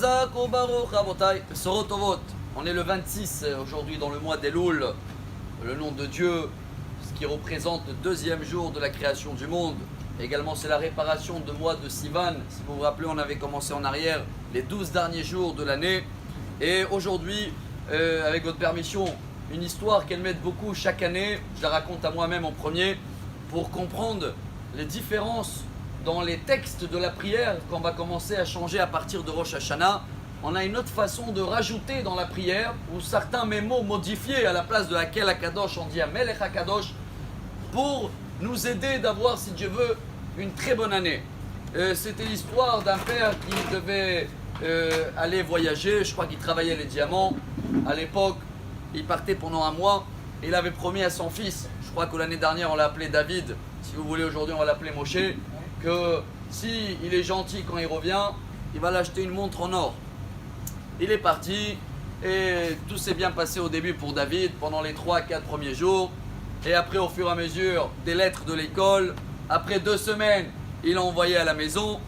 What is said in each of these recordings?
Chazak ou Baruch Rabotai. Sorotovot. On est le 26 aujourd'hui dans le mois d'Elul, le nom de Dieu, ce qui représente le deuxième jour de la création du monde. Également, c'est la réparation de mois de Sivan. Si vous vous rappelez, on avait commencé en arrière les 12 derniers jours de l'année. Et aujourd'hui, avec votre permission, une histoire qu'elle m'aide beaucoup chaque année. Je la raconte à moi-même en premier pour comprendre les différences dans les textes de la prière qu'on va commencer à changer à partir de Rosh Hashanah. On a une autre façon de rajouter dans la prière ou certains mots modifiés à la place de laquelle Akadosh on dit Amelech Akadosh pour nous aider d'avoir, si Dieu veut, une très bonne année. C'était l'histoire d'un père qui devait aller voyager. Je crois qu'il travaillait les diamants. À l'époque, il partait pendant un mois et il avait promis à son fils, je crois que l'année dernière on l'a appelé David, si vous voulez aujourd'hui on va l'appeler Moshe, que si il est gentil quand il revient, il va l'acheter une montre en or. Il est parti et tout s'est bien passé au début pour David pendant les 3-4 premiers jours. Et après, au fur et à mesure, des lettres de l'école. Après 2 semaines, il a envoyé à la maison.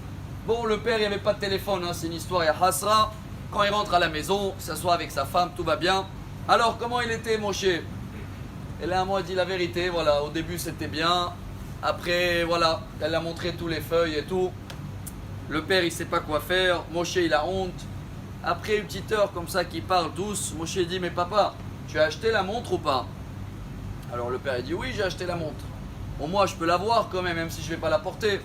Bon, le père, il n'y avait pas de téléphone, hein, c'est une histoire, il y a Hasra. Quand il rentre à la maison, il s'assoit avec sa femme, tout va bien. Alors, comment il était, Moshe? Et là, moi, il dit la vérité, voilà, au début, c'était bien. Après, voilà, elle a montré tous les feuilles et tout. Le père, il ne sait pas quoi faire. Moshe, il a honte. Après une petite heure comme ça qui parle douce, Moshe dit mais papa, tu as acheté la montre ou pas? Alors le père il dit oui, j'ai acheté la montre. Bon, moi je peux la voir quand même si je ne vais pas la porter.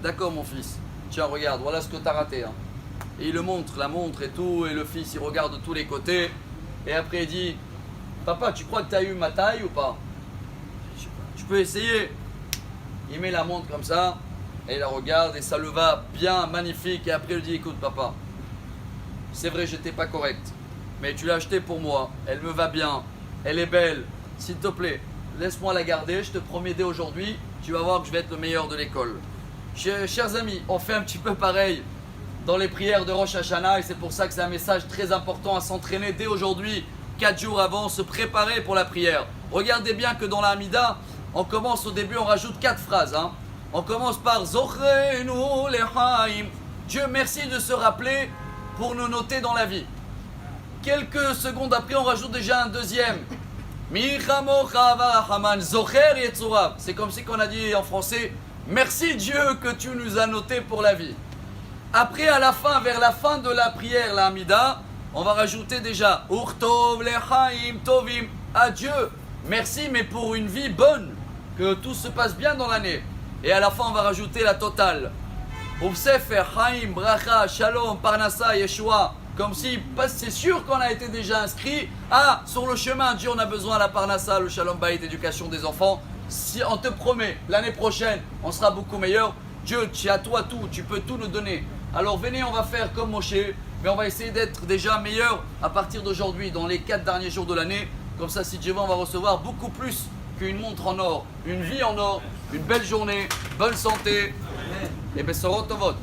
D'accord mon fils, tiens regarde, voilà ce que tu as raté. Hein. Et il le montre, la montre et tout, et le fils il regarde de tous les côtés. Et après il dit papa, tu crois que tu as eu ma taille ou pas? Je peux essayer. Il met la montre comme ça, et il la regarde et ça le va bien, magnifique. Et après il dit écoute papa, c'est vrai, j'étais pas correct, mais tu l'as achetée pour moi, elle me va bien, elle est belle, s'il te plaît, laisse-moi la garder, je te promets dès aujourd'hui, tu vas voir que je vais être le meilleur de l'école. Chers amis, on fait un petit peu pareil dans les prières de Rosh Hashanah et c'est pour ça que c'est un message très important à s'entraîner dès aujourd'hui, 4 jours avant, se préparer pour la prière. Regardez bien que dans la Hamida, on commence au début, on rajoute 4 phrases. Hein. On commence par Zochreinu lechaim. Dieu merci de se rappeler pour nous noter dans la vie. Quelques secondes après, on rajoute déjà un deuxième. C'est comme si on a dit en français, merci Dieu que tu nous as noté pour la vie. Après, à la fin, vers la fin de la prière, la Hamida, on va rajouter déjà Urtov lechaim tovim. Adieu, merci, mais pour une vie bonne, que tout se passe bien dans l'année. Et à la fin, on va rajouter la totale. Sefer, Chaim, Bracha, Shalom, Parnassa, Yeshua. Comme si c'est sûr qu'on a été déjà inscrit. Ah, sur le chemin, Dieu, on a besoin de la Parnassa, le Shalom Bayit, éducation des enfants. Si on te promet, l'année prochaine, on sera beaucoup meilleur. Dieu, tu as toi tout, tu peux tout nous donner. Alors venez, on va faire comme Moshe, mais on va essayer d'être déjà meilleur à partir d'aujourd'hui, dans les 4 derniers jours de l'année. Comme ça, si Dieu veut, on va recevoir beaucoup plus qu'une montre en or, une vie en or, une belle journée, bonne santé. Et Bessorot Tovot.